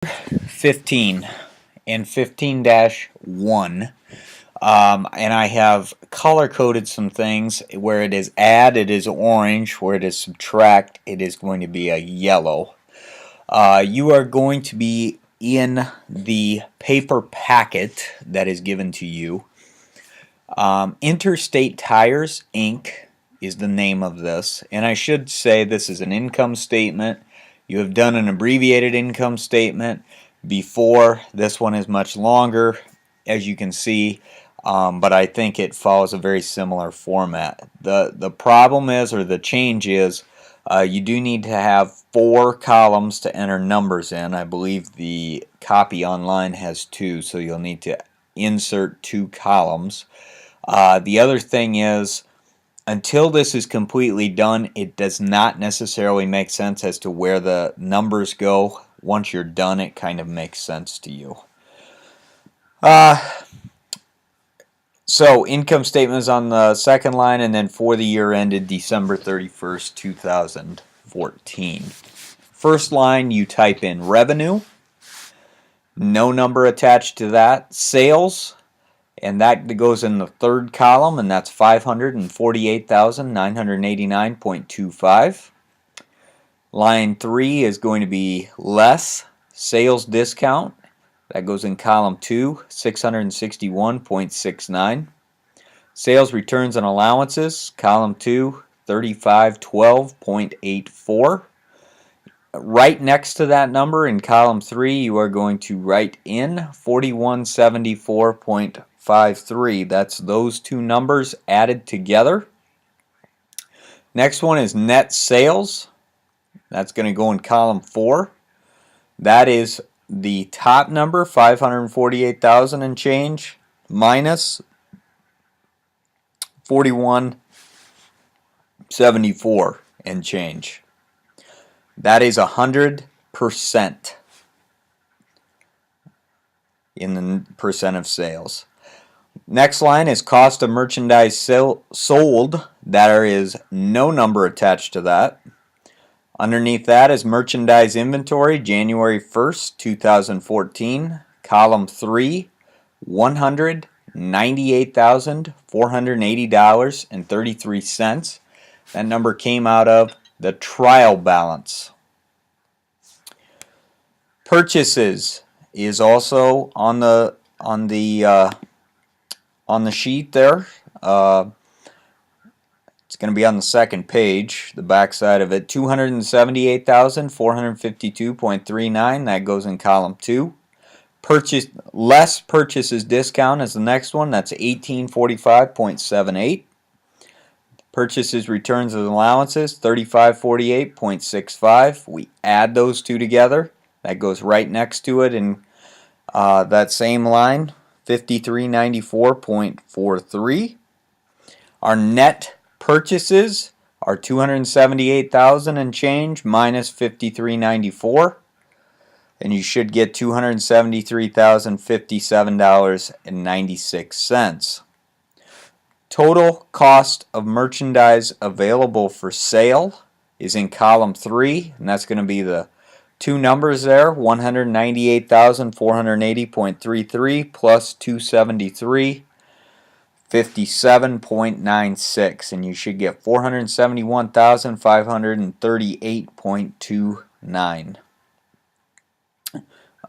15 and 15-1, and I have color coded some things. Where it is add, it is orange. Where it is subtract, it is going to be a yellow. You are going to be in the paper packet that is given to you. Interstate Tires Inc. is the name of this, and I should say this is an income statement. You have done an abbreviated income statement before. This one is much longer, as you can see, but I think it follows a very similar format. The problem is, or the change is, you do need to have 4 columns to enter numbers in. I believe the copy online has 2, so you'll need to insert 2 columns. The other thing is, until this is completely done, it does not necessarily make sense as to where the numbers go. Once you're done, it kind of makes sense to you. So income statement is on the second line, and then for the year ended December 31st, 2014. First line, you type in revenue. No number attached to that. Sales. And that goes in the third column, and that's $548,989.25. Line 3 is going to be less sales discount. That goes in column 2, $661.69. Sales returns and allowances, column 2, $3512.84. Right next to that number in column 3, you are going to write in $4174.53. That's those two numbers added together. Next one is net sales. That's going to go in column 4. That is the top number, 548,000 and change, minus 4174 and change. That is 100% in the percent of sales. Next line is cost of merchandise sold. There is no number attached to that. Underneath that is merchandise inventory, January 1st, 2014, column 3, $198,480.33. That number came out of the trial balance. Purchases is also on the sheet there. It's going to be on the second page, the back side of it. $278,452.39. That goes in column 2. Less purchases discount is the next one. That's $1845.78. Purchases, returns, and allowances, $3548.65. We add those two together. That goes right next to it in that same line, $5394.43. Our net purchases are $278,000 and change minus $5394, and you should get $273,057.96. Total cost of merchandise available for sale is in column 3, and that's going to be the two numbers there, $198,480.33 plus $273,57.96, and you should get $471,538.29.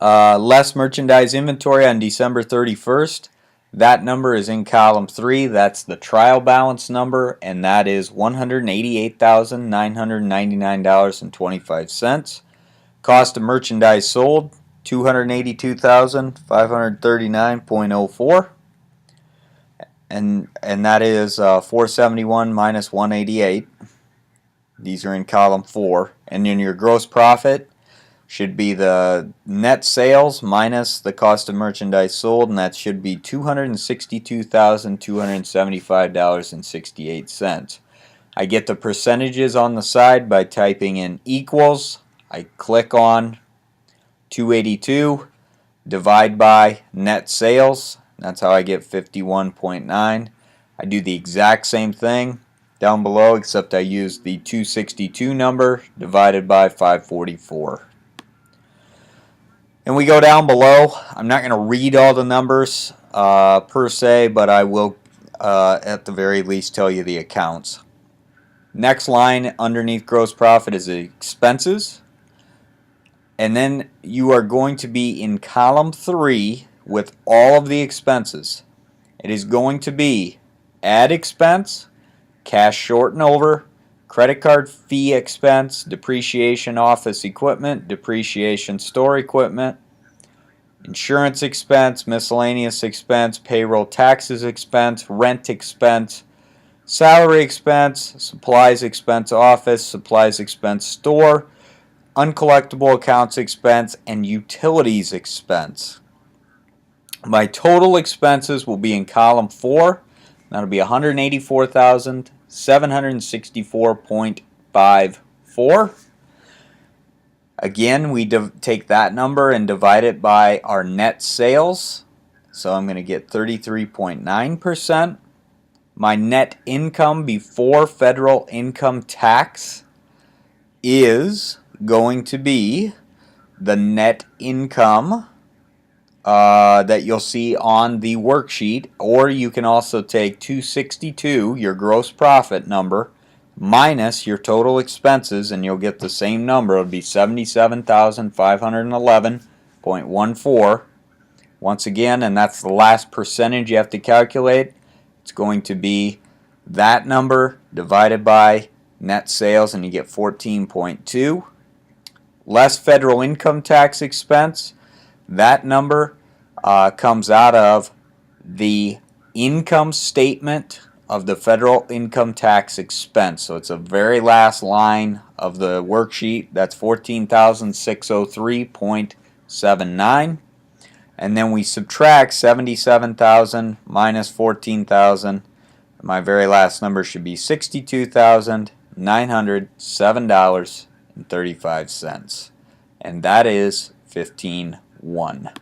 Less merchandise inventory on December 31st. That number is in column 3. That's the trial balance number, and that is $188,999.25. Cost of merchandise sold, $282,539.04, and that is 471 minus 188. These are in column 4, and then your gross profit should be the net sales minus the cost of merchandise sold, and that should be $262,275.68. I get the percentages on the side by typing in equals. I click on 282, divide by net sales. That's how I get 51.9. I do the exact same thing down below, except I use the 262 number divided by 544. And we go down below. I'm not going to read all the numbers per se, but I will at the very least tell you the accounts. Next line underneath gross profit is the expenses. And then you are going to be in column 3 with all of the expenses. It is going to be ad expense, cash short and over, credit card fee expense, depreciation office equipment, depreciation store equipment, insurance expense, miscellaneous expense, payroll taxes expense, rent expense, salary expense, supplies expense office, supplies expense store, uncollectible accounts expense, and utilities expense. My total expenses will be in column 4. That'll be $184,764.54. Again, we take that number and divide it by our net sales. So I'm going to get 33.9%. My net income before federal income tax is going to be the net income that you'll see on the worksheet, or you can also take 262, your gross profit number, minus your total expenses, and you'll get the same number. It'll be 77,511.14. Once again, and that's the last percentage you have to calculate. It's going to be that number divided by net sales, and you get 14.2. Less federal income tax expense. That number comes out of the income statement of the federal income tax expense. So it's the very last line of the worksheet. That's 14,603.79. And then we subtract 77,000 minus 14,000. My very last number should be $62,907.35. And that is 15.1.